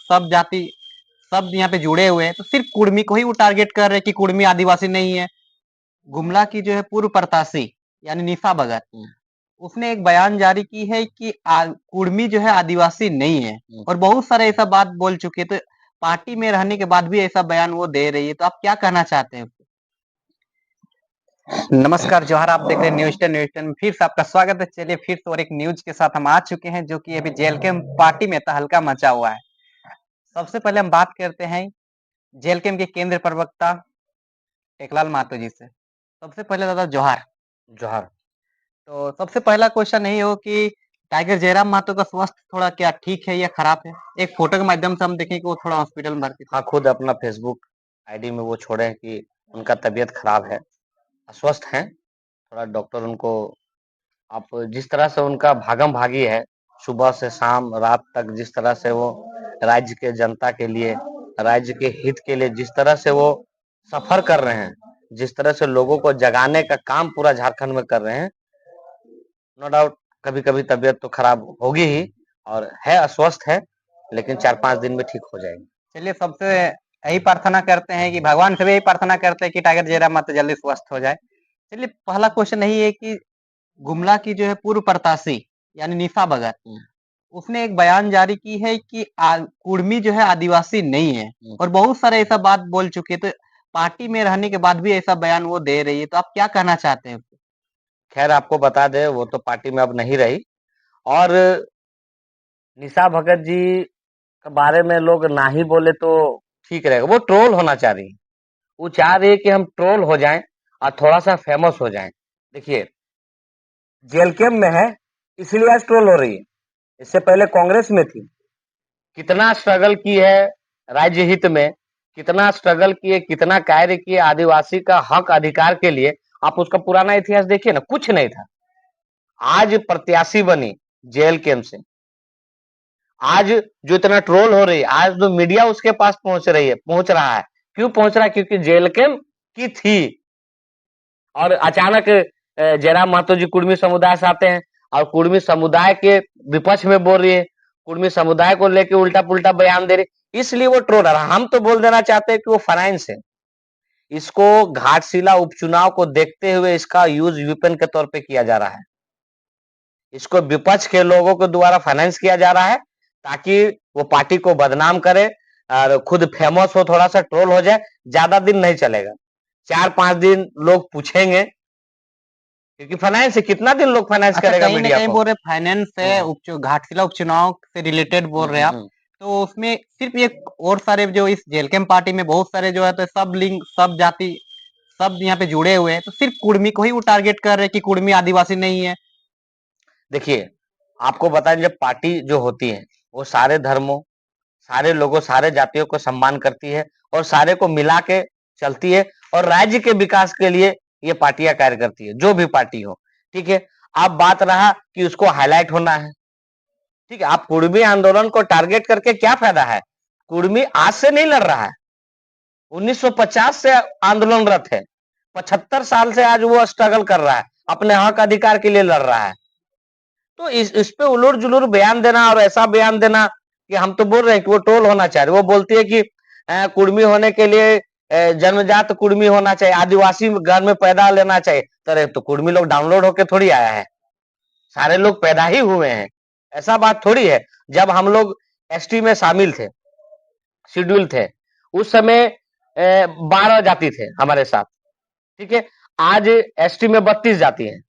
सब जाति सब यहाँ पे जुड़े हुए हैं, तो सिर्फ कुर्मी को ही वो टारगेट कर रहे हैं कि कुर्मी आदिवासी नहीं है। गुमला की जो है पूर्व प्रत्याशी यानी निशा भगत, उसने एक बयान जारी की है कि कुर्मी जो है आदिवासी नहीं है, और बहुत सारे ऐसा बात बोल चुके हैं। तो पार्टी में रहने के बाद भी ऐसा बयान वो दे रही है, तो आप क्या कहना चाहते हैं? नमस्कार, जोहार। आप देख रहे हैं न्यूज़ 10 में फिर से आपका स्वागत है। चलिए फिर से और एक न्यूज के साथ हम आ चुके हैं, जो कि अभी जेएलके पार्टी में तहलका मचा हुआ है। सबसे पहले हम बात करते हैं जेएलके के केंद्रीय प्रवक्ता टेकलाल महतो जी से। सबसे पहले दादा जोहार। जोहार। तो सबसे पहला क्वेश्चन यही हो कि टाइगर जयराम महतो का स्वास्थ्य थोड़ा क्या ठीक है या खराब है? एक फोटो के माध्यम से हम देखें कि वो थोड़ा हॉस्पिटल में भर्ती थे। हाँ, खुद अपना फेसबुक आईडी में वो छोड़े हैं कि उनका तबीयत खराब है, अस्वस्थ हैं। थोड़ा डॉक्टर उनको, आप जिस तरह से उनका भागम भागी है, सुबह से शाम रात तक, जिस तरह से वो राज्य के जनता के लिए, राज्य के हित के लिए जिस तरह से वो सफर कर रहे हैं, जिस तरह से लोगों को जगाने का काम पूरा झारखंड में कर रहे हैं, नो डाउट कभी कभी तबीयत तो खराब होगी ही, और है, अस्वस्थ है, लेकिन 4-5 दिन में ठीक हो जाएगी। चलिए, सबसे यही प्रार्थना करते हैं कि भगवान से भी यही प्रार्थना करते हैं कि टाइगर जयराम महतो जल्दी स्वस्थ हो जाए। चलिए, पहला क्वेश्चन यही है कि गुमला की जो है पूर्व प्रत्याशी यानी निशा भगत, उसने एक बयान जारी की है कि कुर्मी जो है आदिवासी नहीं है, और बहुत सारे ऐसा बात बोल चुके हैं। तो पार्टी में रहने के बाद भी ऐसा बयान वो दे रही है, तो आप क्या कहना चाहते हैं? खैर, आपको बता दे, वो तो पार्टी में अब नहीं रही, और निशा भगत जी के बारे में लोग ना ही बोले तो ठीक रहेगा। वो ट्रोल होना चाह रही है, वो चाह रही है कि हम ट्रोल हो जाएं और थोड़ा सा फेमस हो जाएं। देखिए, जेल कैंप में है इसलिए आज ट्रोल हो रही है, इससे पहले कांग्रेस में थी, कितना स्ट्रगल की है राज्य हित में, कितना स्ट्रगल किए, कितना कार्य किए आदिवासी का हक अधिकार के लिए। आप उसका पुराना इतिहास देखिए ना, कुछ नहीं था। आज प्रत्याशी बनी जेल कैंप से, आज जो इतना ट्रोल हो रही है, आज जो मीडिया उसके पास पहुंच रहा है। क्यों पहुंच रहा है? क्योंकि जेल कैंप की थी, और अचानक जयराम महतो जी कुर्मी समुदाय से आते हैं, और कुर्मी समुदाय के विपक्ष में बोल रही है, कुर्मी समुदाय को लेकर उल्टा पुल्टा बयान दे रही, इसलिए वो ट्रोल रहा। हम तो बोल देना चाहते हैं कि वो फाइनेंस है। इसको घाटशिला उपचुनाव को देखते हुए इसका यूज वेपन के तौर पे किया जा रहा है। इसको विपक्ष के लोगों के द्वारा फाइनेंस किया जा रहा है, ताकि वो पार्टी को बदनाम करे और खुद फेमस हो, थोड़ा सा ट्रोल हो जाए। ज्यादा दिन नहीं चलेगा, 4-5 दिन लोग पूछेंगे, क्योंकि फाइनेंस है, कितना दिन लोग फाइनेंस करेगा कहीं ना मीडिया कहीं को। बोल रहे फाइनेंस है, घाटशिला उपचुनाव से रिलेटेड बोल रहे हैं आप। तो उसमें सिर्फ ये और सारे जो इस जेल कैंप पार्टी में बहुत सारे जो है, तो सब लिंग सब जाति सब यहाँ पे जुड़े हुए हैं, तो सिर्फ कुर्मी को ही वो टारगेट कर रहे हैं कि कुर्मी आदिवासी नहीं है। देखिए, आपको बताएं, जब पार्टी जो होती है वो सारे धर्मों, सारे लोगों, सारे जातियों को सम्मान करती है, और सारे को मिला के चलती है, और राज्य के विकास के लिए ये पार्टियां कार्य करती है, जो भी पार्टी हो। ठीक है, अब बात रहा कि उसको हाईलाइट होना है। ठीक है, आप कुर्मी आंदोलन को टारगेट करके क्या फायदा है? कुर्मी आज से नहीं लड़ रहा है, 1950 से आंदोलनरत है, 75 साल से आज वो स्ट्रगल कर रहा है, अपने हक अधिकार के लिए लड़ रहा है। तो इस पे उलूर जुलूर बयान देना, और ऐसा बयान देना कि हम तो बोल रहे हैं कि वो ट्रोल होना चाह रहे। वो बोलती है कि कुर्मी होने के लिए जन्मजात कुर्मी होना चाहिए, आदिवासी घर में पैदा लेना चाहिए। तो कुर्मी लोग डाउनलोड होके थोड़ी आया है, सारे लोग पैदा ही हुए हैं, ऐसा बात थोड़ी है। जब हम लोग एसटी में शामिल थे, शेड्यूल थे, उस समय 12 जाति थे हमारे साथ। ठीक है, आज एसटी में 32 जाति हैं,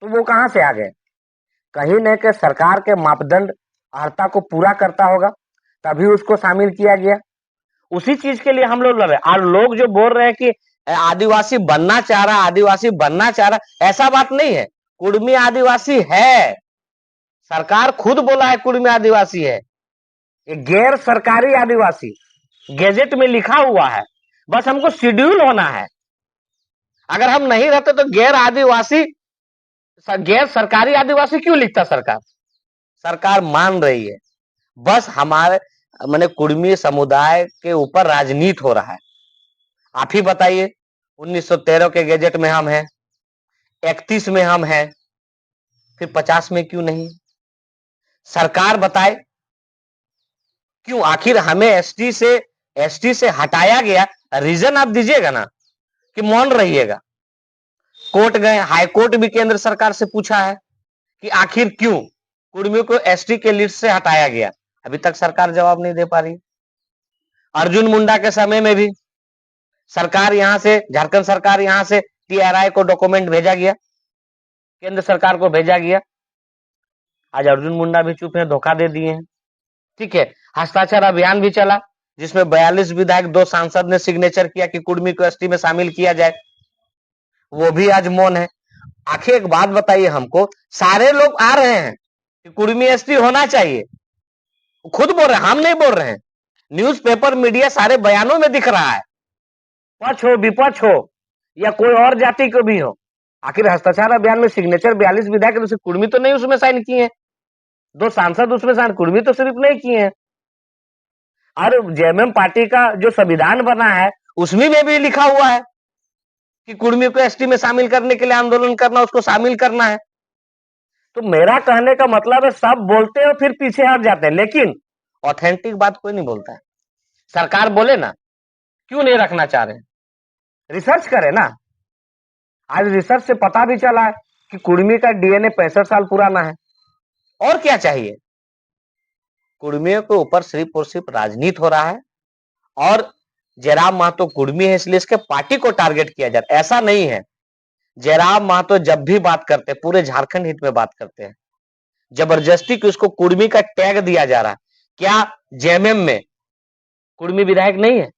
तो वो कहां से आ गए? कहीं न कहीं सरकार के मापदंड अर्हता को पूरा करता होगा, तभी उसको शामिल किया गया। उसी चीज के लिए हम लोग लड़ रहे हैं। और लोग जो बोल रहे हैं कि आदिवासी बनना चाह रहा, आदिवासी बनना चाह रहा, ऐसा बात नहीं है। कुर्मी आदिवासी है, सरकार खुद बोला है कुर्मी आदिवासी है। ये गैर सरकारी आदिवासी गैजेट में लिखा हुआ है, बस हमको शेड्यूल होना है। अगर हम नहीं रहते तो गैर आदिवासी, गैर सरकारी आदिवासी क्यों लिखता सरकार? सरकार मान रही है, बस हमारे मैंने कुर्मी समुदाय के ऊपर राजनीति हो रहा है। आप ही बताइए, 1913 के गैजेट में हम हैं, 31 में हम हैं, फिर 50 में क्यों नहीं? सरकार बताए, क्यों आखिर हमें एसटी से हटाया गया, रीजन आप दीजिएगा ना कि मौन रहिएगा। कोर्ट गए, हाई कोर्ट भी केंद्र सरकार से पूछा है कि आखिर क्यों कुर्मियों को एसटी के लिस्ट से हटाया गया, अभी तक सरकार जवाब नहीं दे पा रही। अर्जुन मुंडा के समय में भी सरकार यहां से, झारखंड सरकार यहां से टीआरआई को डॉक्यूमेंट भेजा गया, केंद्र सरकार को भेजा गया। आज अर्जुन मुंडा भी चुप है, धोखा दे दिए हैं। ठीक है, हस्ताक्षर अभियान भी चला जिसमें 42 विधायक, 2 सांसद ने सिग्नेचर किया कि कुर्मी को एसटी में शामिल किया जाए, वो भी आज मौन है। आखिर एक बात बताइए हमको, सारे लोग आ रहे हैं कि कुर्मी एसटी होना चाहिए, खुद बोल रहे हैं, हम नहीं बोल रहे हैं, न्यूज़पेपर मीडिया सारे बयानों में दिख रहा है, पक्ष हो विपक्ष हो या कोई और जाति को भी हो। आखिर हस्ताक्षर अभियान में सिग्नेचर 42 विधायक तो कुर्मी तो नहीं उसमें साइन किए हैं, 2 सांसद उसमें साइन, कुर्मी तो सिर्फ नहीं किए हैं। और जेएमएम पार्टी का जो संविधान बना है उसमें भी लिखा हुआ है कि कुर्मी को एसटी में शामिल करने के लिए आंदोलन करना, उसको शामिल करना है। तो मेरा कहने का मतलब है, सब बोलते हैं फिर पीछे हट जाते हैं, लेकिन ऑथेंटिक बात कोई नहीं बोलता है। सरकार बोले ना, क्यों नहीं रखना चाह रहे, रिसर्च करे ना। आज रिसर्च से पता भी चला है कि कुर्मी का डीएनए 65 साल पुराना है। और क्या चाहिए? कुर्मियों के ऊपर सिर्फ और सिर्फ राजनीति हो रहा है, और जयराम महतो कुर्मी है इसलिए इसके पार्टी को टारगेट किया जाता है। ऐसा नहीं है, जयराम महतो जब भी बात करते हैं पूरे झारखंड हित में बात करते हैं, जबरदस्ती कि उसको कुर्मी का टैग दिया जा रहा है। क्या जेएमएम में कुर्मी विधायक नहीं है?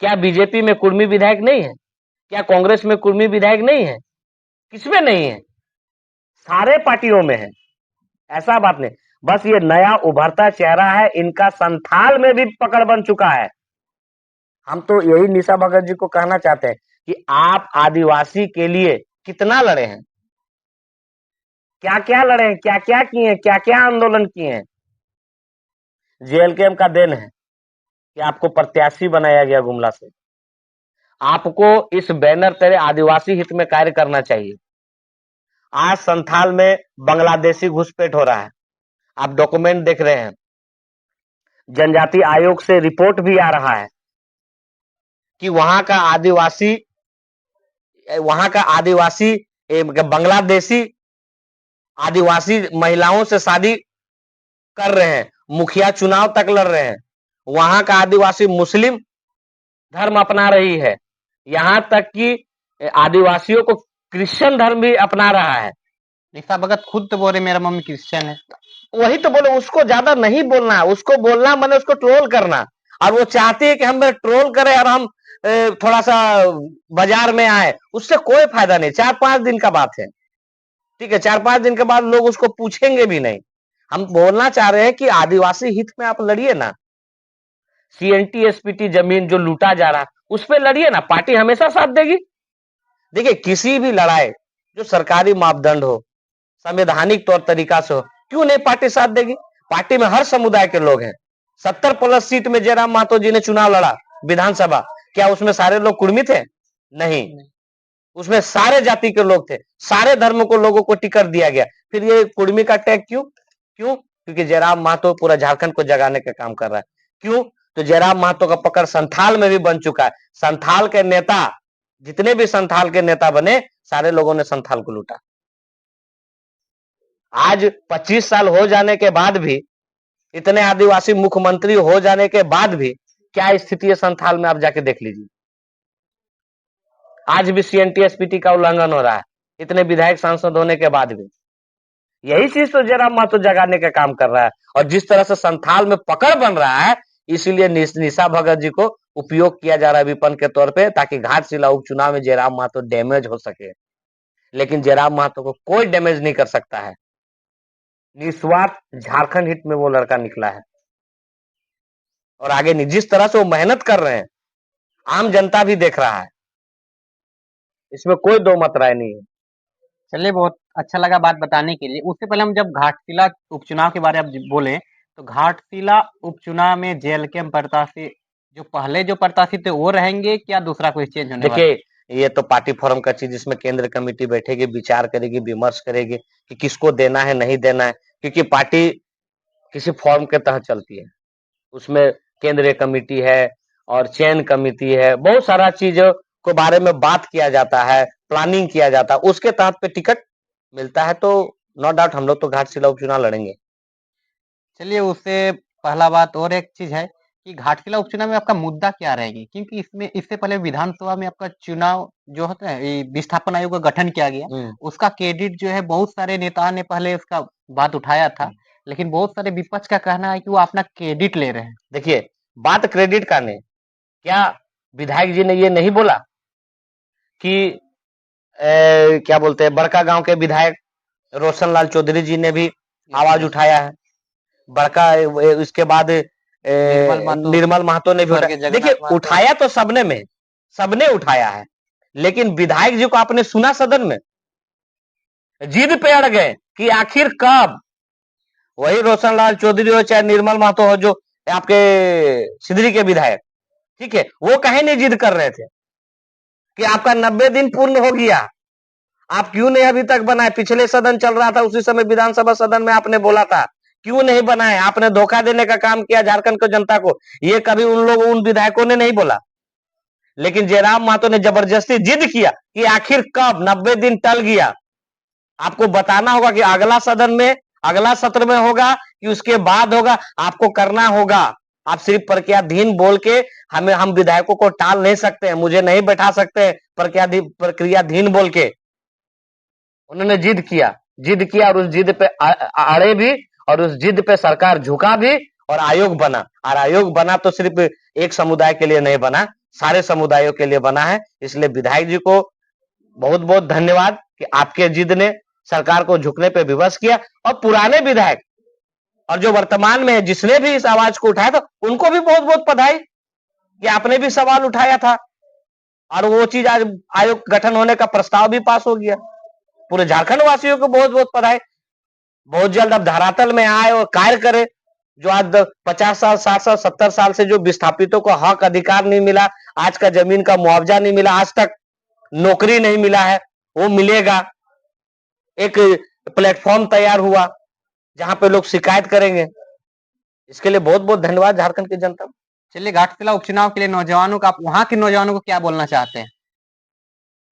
क्या बीजेपी में कुर्मी विधायक नहीं है? क्या कांग्रेस में कुर्मी विधायक नहीं है? किसमें नहीं है? सारे पार्टियों में है, ऐसा बात नहीं। बस ये नया उभरता चेहरा है, इनका संथाल में भी पकड़ बन चुका है। हम तो यही निशा भगत जी को कहना चाहते हैं कि आप आदिवासी के लिए कितना लड़े हैं, क्या क्या लड़े हैं, क्या क्या किए हैं, क्या क्या आंदोलन किए हैं। जेएलकेएम का देन है कि आपको प्रत्याशी बनाया गया गुमला से। आपको इस बैनर तेरे आदिवासी हित में कार्य करना चाहिए। आज संथाल में बांग्लादेशी घुसपैठ हो रहा है, आप डॉक्यूमेंट देख रहे हैं। जनजाति आयोग से रिपोर्ट भी आ रहा है कि वहां का आदिवासी बांग्लादेशी आदिवासी महिलाओं से शादी कर रहे हैं, मुखिया चुनाव तक लड़ रहे हैं। वहां का आदिवासी मुस्लिम धर्म अपना रही है, यहां तक कि आदिवासियों को क्रिश्चियन धर्म भी अपना रहा है। निशा भगत खुद तो बोल रहे मेरा मम्मी क्रिश्चियन है। वही तो बोले, उसको ज्यादा नहीं बोलना है, उसको बोलना मैंने उसको ट्रोल करना। और वो चाहती है कि हम ट्रोल करें और हम थोड़ा सा बाजार में आए, उससे कोई फायदा नहीं। 4-5 दिन का बात है, ठीक है, 4-5 दिन के बाद लोग उसको पूछेंगे भी नहीं। हम बोलना चाह रहे हैं कि आदिवासी हित में आप लड़िए ना। सीएनटी एसपीटी जमीन जो लूटा जा रहा है उस पर लड़िए ना, पार्टी हमेशा साथ देगी। देखिए, किसी भी लड़ाई जो सरकारी मापदंड हो, संवैधानिक तौर तरीका से हो, क्यों नहीं पार्टी साथ देगी। पार्टी में हर समुदाय के लोग हैं। 70+ सीट में जयराम महतो जी ने चुनाव लड़ा विधानसभा, क्या उसमें सारे लोग कुर्मी थे? नहीं, उसमें सारे जाति के लोग थे, सारे धर्म को लोगों को टिकट दिया गया। फिर ये कुर्मी का टैग क्यों? क्योंकि जयराम महतो पूरा झारखंड को जगाने का काम कर रहा है। क्यों? तो जयराम महतो का पकड़ संथाल में भी बन चुका है। संथाल के नेता, जितने भी संथाल के नेता बने, सारे लोगों ने संथाल को लूटा। आज 25 साल हो जाने के बाद भी, इतने आदिवासी मुख्यमंत्री हो जाने के बाद भी क्या स्थिति है संथाल में, आप जाके देख लीजिए। आज भी सीएनटी एसपीटी का उल्लंघन हो रहा है, इतने विधायक सांसद होने के बाद भी। यही चीज तो जयराम महतो जगाने का काम कर रहा है। और जिस तरह से संथाल में पकड़ बन रहा है, इसीलिए निशा भगत जी को उपयोग किया जा रहा है विपन के तौर पे, ताकि घाटशिला उपचुनाव में जयराम महतो डैमेज हो सके। लेकिन जयराम महतो को कोई डैमेज नहीं कर सकता है। निस्वार्थ झारखंड हित में वो लड़का निकला है, और आगे नहीं। जिस तरह से वो मेहनत कर रहे हैं, आम जनता भी देख रहा है, इसमें कोई दो मत राय नहीं है। चलिए, बहुत अच्छा लगा बात बताने के लिए। उससे पहले हम जब घाटशिला उपचुनाव के बारे में बोले, तो घाटशिला उपचुनाव में जेएलकेएम प्रत्याशी जो पहले जो प्रत्याशी थे वो रहेंगे, क्या दूसरा कोई चेंज होने वाला है? देखिए, ये तो पार्टी फोरम का चीज, जिसमें केंद्र कमेटी बैठेगी, विचार करेगी, विमर्श करेगी कि किसको देना है नहीं देना है, क्योंकि पार्टी किसी फॉर्म के तहत चलती है। उसमें केंद्रीय कमेटी है और चयन कमेटी है, बहुत सारा चीजों के बारे में बात किया जाता है, प्लानिंग किया जाता है, उसके तहत पे टिकट मिलता है। तो नो डाउट हम लोग तो घाटशिला उपचुनाव लड़ेंगे। चलिए, उससे पहला बात और एक चीज़ है कि घाटशिला उपचुनाव में आपका मुद्दा क्या रहेगी? क्योंकि इसमें इससे पहले विधानसभा में आपका चुनाव जो होता है, ये विस्थापन आयोग का गठन किया गया, उसका क्रेडिट जो है बहुत सारे नेताओं ने पहले उसका बात उठाया था, लेकिन बहुत सारे विपक्ष का कहना है कि वो अपना क्रेडिट ले रहे हैं। देखिए, बात क्रेडिट का नहीं, क्या विधायक जी ने ये नहीं बोला कि क्या बोलते हैं, बड़का गांव के विधायक रोशन लाल चौधरी जी ने भी आवाज उठाया है, बड़का इसके बाद निर्मल महतो ने भी उठाया। देखिए, उठाया तो सबने में, सबने उठाया है, लेकिन विधायक जी को आपने सुना सदन में? जिद पे अड़ गए कि आखिर कब। वही रोशन लाल चौधरी हो चाहे निर्मल महतो हो, जो आपके सिधरी के विधायक, ठीक है, वो कहीं नहीं जिद कर रहे थे कि आपका 90 दिन पूर्ण हो गया, आप क्यों नहीं अभी तक बनाए? पिछले सदन चल रहा था, उसी समय विधानसभा सदन में आपने बोला था, क्यों नहीं बनाए? आपने धोखा देने का काम किया झारखंड को जनता को, ये कभी उन विधायकों ने नहीं बोला। लेकिन जयराम महतो ने जबरदस्ती जिद किया कि आखिर कब, 90 दिन टल गया, आपको बताना होगा कि अगला सदन में, अगला सत्र में होगा कि उसके बाद होगा, आपको करना होगा। आप सिर्फ प्रक्रियाधीन बोल के हम विधायकों को टाल नहीं सकते हैं, मुझे नहीं बैठा सकते हैं प्रक्रियाधीन बोल के। उन्होंने जिद किया और उस जिद पे अड़े भी, और उस जिद पे सरकार झुका भी, और आयोग बना। और आयोग बना तो सिर्फ एक समुदाय के लिए नहीं बना, सारे समुदायों के लिए बना है। इसलिए विधायक जी को बहुत बहुत धन्यवाद कि आपके जिद ने सरकार को झुकने पे विवश किया। और पुराने विधायक और जो वर्तमान में है, जिसने भी इस आवाज को उठाया था, उनको भी बहुत बहुत बधाई कि आपने भी सवाल उठाया था, और वो चीज आज आयोग गठन होने का प्रस्ताव भी पास हो गया। पूरे झारखंड वासियों को बहुत बहुत बधाई। बहुत जल्द अब धरातल में आए और कार्य करे। जो आज 50 साल, 60 साल, 70 साल से जो विस्थापितों को हक अधिकार नहीं मिला, आज का जमीन का मुआवजा नहीं मिला, आज तक नौकरी नहीं मिला है, वो मिलेगा। एक प्लेटफॉर्म तैयार हुआ जहां पे लोग शिकायत करेंगे। इसके लिए बहुत बहुत धन्यवाद झारखंड की जनता। चलिए, घाटशिला उपचुनाव के लिए नौजवानों का, आप वहां के नौजवानों को क्या बोलना चाहते हैं?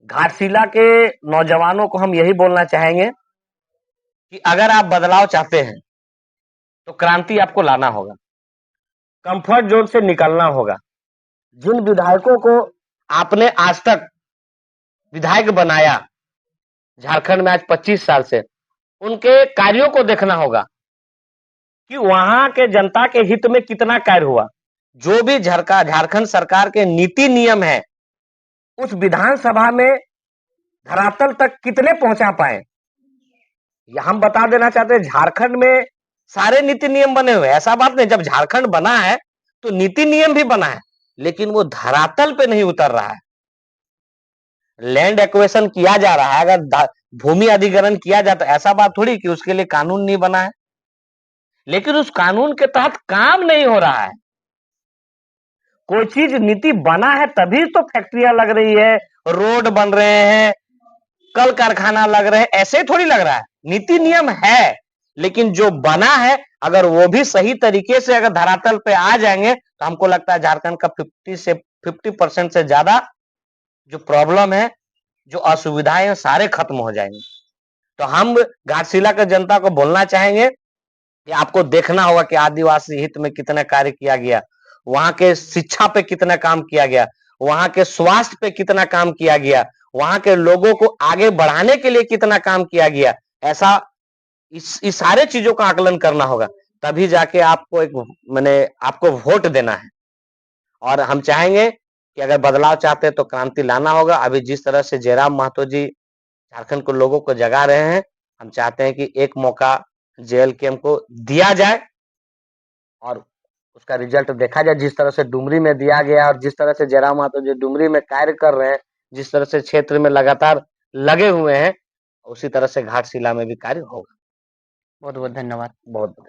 घाटशिला के नौजवानों को हम यही बोलना चाहेंगे कि अगर आप बदलाव चाहते हैं तो क्रांति आपको लाना होगा, कंफर्ट जोन से निकलना होगा। जिन विधायकों को आपने आज तक विधायक बनाया झारखंड में आज 25 साल से, उनके कार्यों को देखना होगा कि वहां के जनता के हित में कितना कार्य हुआ। जो भी झारखंड सरकार के नीति नियम है, उस विधानसभा में धरातल तक कितने पहुंचा पाए। हम बता देना चाहते हैं, झारखंड में सारे नीति नियम बने हुए, ऐसा बात नहीं। जब झारखंड बना है तो नीति नियम भी बना है, लेकिन वो धरातल पे नहीं उतर रहा है। लैंड एक्वेशन किया जा रहा है, अगर भूमि अधिग्रहण किया जाता, ऐसा बात थोड़ी कि उसके लिए कानून नहीं बना है, लेकिन उस कानून के तहत काम नहीं हो रहा है। कोई चीज नीति बना है तभी तो फैक्ट्रियां लग रही है, रोड बन रहे हैं, कल कारखाना लग रहे हैं, ऐसे थोड़ी लग रहा है। नीति नियम है, लेकिन जो बना है अगर वो भी सही तरीके से अगर धरातल पे आ जाएंगे तो हमको लगता है झारखंड का 50% से ज्यादा जो प्रॉब्लम है, जो असुविधाएं हैं, सारे खत्म हो जाएंगे। तो हम घाटशिला के जनता को बोलना चाहेंगे कि आपको देखना होगा कि आदिवासी हित में कितना कार्य किया गया, वहां के शिक्षा पे कितना काम किया गया, वहां के स्वास्थ्य पे कितना काम किया गया, वहां के लोगों को आगे बढ़ाने के लिए कितना काम किया गया। ऐसा इस सारे चीजों का आकलन करना होगा, तभी जाके आपको आपको वोट देना है। और हम चाहेंगे कि अगर बदलाव चाहते हैं तो क्रांति लाना होगा। अभी जिस तरह से जयराम महतो जी झारखंड को लोगों को जगा रहे हैं, हम चाहते हैं कि एक मौका जेएलकेएम को दिया जाए और उसका रिजल्ट देखा जाए। जिस तरह से डुमरी में दिया गया और जिस तरह से जयराम महतो जी डुमरी में कार्य कर रहे हैं, जिस तरह से क्षेत्र में लगातार लगे हुए हैं, उसी तरह से घाटशिला में भी कार्य होगा। बहुत बहुत धन्यवाद। बहुत बहुत